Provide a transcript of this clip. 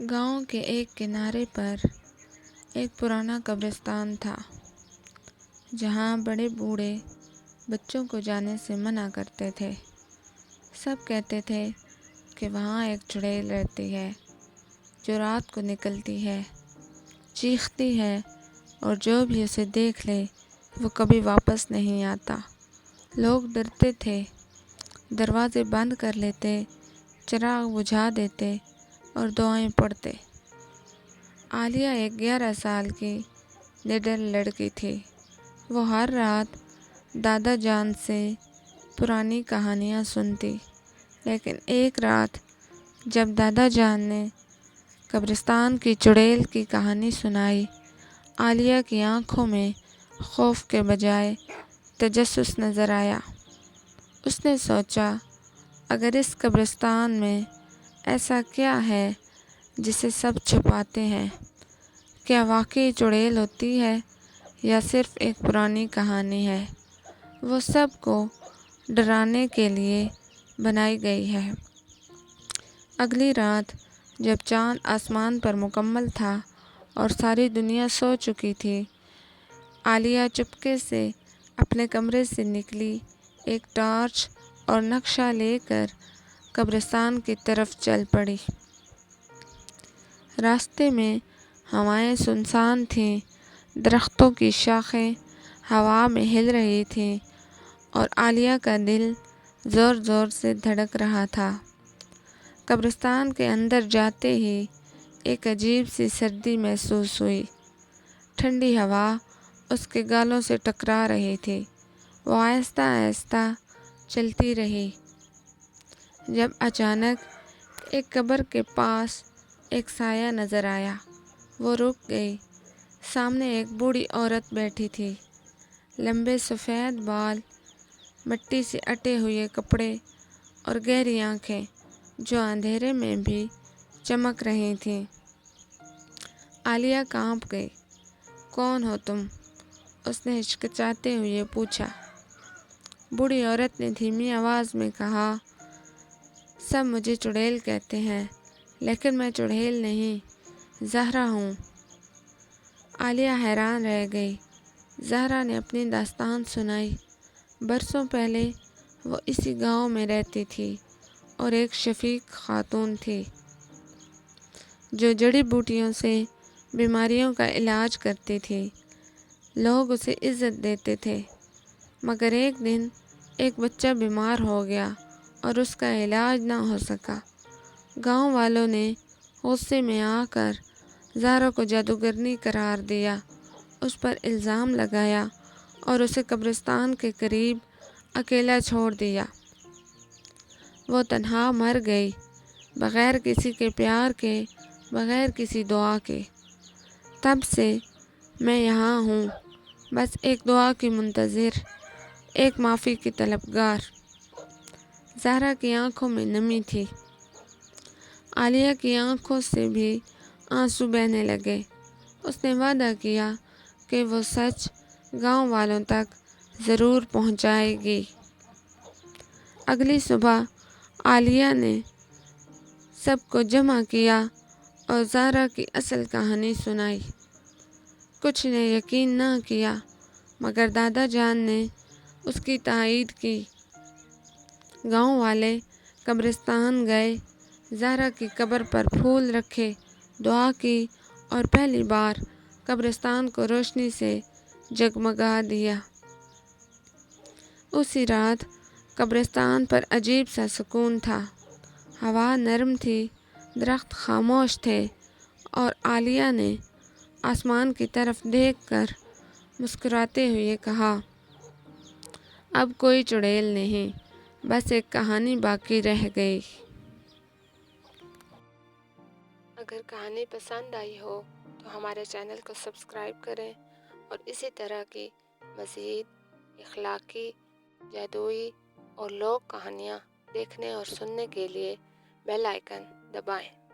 گاؤں کے ایک کنارے پر ایک پرانا قبرستان تھا، جہاں بڑے بوڑھے بچوں کو جانے سے منع کرتے تھے۔ سب کہتے تھے کہ وہاں ایک چڑیل رہتی ہے جو رات کو نکلتی ہے، چیختی ہے اور جو بھی اسے دیکھ لے وہ کبھی واپس نہیں آتا۔ لوگ ڈرتے تھے، دروازے بند کر لیتے، چراغ بجھا دیتے اور دعائیں پڑھتے۔ عالیہ ایک 11 سال کی نڈر لڑکی تھی۔ وہ ہر رات دادا جان سے پرانی کہانیاں سنتی، لیکن ایک رات جب دادا جان نے قبرستان کی چڑیل کی کہانی سنائی، عالیہ کی آنکھوں میں خوف کے بجائے تجسس نظر آیا۔ اس نے سوچا، اگر اس قبرستان میں ایسا کیا ہے جسے سب چھپاتے ہیں؟ کیا واقعی چڑیل ہوتی ہے یا صرف ایک پرانی کہانی ہے؟ وہ سب کو ڈرانے کے لیے بنائی گئی ہے۔ اگلی رات جب چاند آسمان پر مکمل تھا اور ساری دنیا سو چکی تھی، عالیہ چپکے سے اپنے کمرے سے نکلی، ایک ٹارچ اور نقشہ لے کر قبرستان کی طرف چل پڑی۔ راستے میں ہوائیں سنسان تھیں، درختوں کی شاخیں ہوا میں ہل رہی تھیں اور عالیہ کا دل زور زور سے دھڑک رہا تھا۔ قبرستان کے اندر جاتے ہی ایک عجیب سی سردی محسوس ہوئی۔ ٹھنڈی ہوا اس کے گالوں سے ٹکرا رہی تھی۔ وہ آہستہ آہستہ چلتی رہی، جب اچانک ایک قبر کے پاس ایک سایہ نظر آیا۔ وہ رک گئی۔ سامنے ایک بوڑھی عورت بیٹھی تھی، لمبے سفید بال، مٹی سے اٹے ہوئے کپڑے اور گہری آنکھیں جو اندھیرے میں بھی چمک رہی تھیں۔ عالیہ کانپ گئی۔ کون ہو تم؟ اس نے ہچکچاتے ہوئے پوچھا۔ بوڑھی عورت نے دھیمی آواز میں کہا، سب مجھے چڑیل کہتے ہیں، لیکن میں چڑیل نہیں، زہرا ہوں۔ عالیہ حیران رہ گئی۔ زہرا نے اپنی داستان سنائی۔ برسوں پہلے وہ اسی گاؤں میں رہتی تھی اور ایک شفیق خاتون تھی جو جڑی بوٹیوں سے بیماریوں کا علاج کرتی تھی۔ لوگ اسے عزت دیتے تھے، مگر ایک دن ایک بچہ بیمار ہو گیا اور اس کا علاج نہ ہو سکا۔ گاؤں والوں نے غصے میں آ کر زہرا کو جادوگرنی قرار دیا، اس پر الزام لگایا اور اسے قبرستان کے قریب اکیلا چھوڑ دیا۔ وہ تنہا مر گئی، بغیر کسی کے پیار کے، بغیر کسی دعا کے۔ تب سے میں یہاں ہوں، بس ایک دعا کی منتظر، ایک معافی کی طلبگار۔ زہرا کی آنکھوں میں نمی تھی۔ عالیہ کی آنکھوں سے بھی آنسو بہنے لگے۔ اس نے وعدہ کیا کہ وہ سچ گاؤں والوں تک ضرور پہنچائے گی۔ اگلی صبح عالیہ نے سب کو جمع کیا اور زہرا کی اصل کہانی سنائی۔ کچھ نے یقین نہ کیا، مگر دادا جان نے اس کی تائید کی۔ گاؤں والے قبرستان گئے، زہرا کی قبر پر پھول رکھے، دعا کی اور پہلی بار قبرستان کو روشنی سے جگمگا دیا۔ اسی رات قبرستان پر عجیب سا سکون تھا۔ ہوا نرم تھی، درخت خاموش تھے اور عالیہ نے آسمان کی طرف دیکھ کر مسکراتے ہوئے کہا، اب کوئی چڑیل نہیں، بس ایک کہانی باقی رہ گئی۔ اگر کہانی پسند آئی ہو تو ہمارے چینل کو سبسکرائب کریں اور اسی طرح کی مزید اخلاقی، جادوئی اور لوک کہانیاں دیکھنے اور سننے کے لیے بیل آئیکن دبائیں۔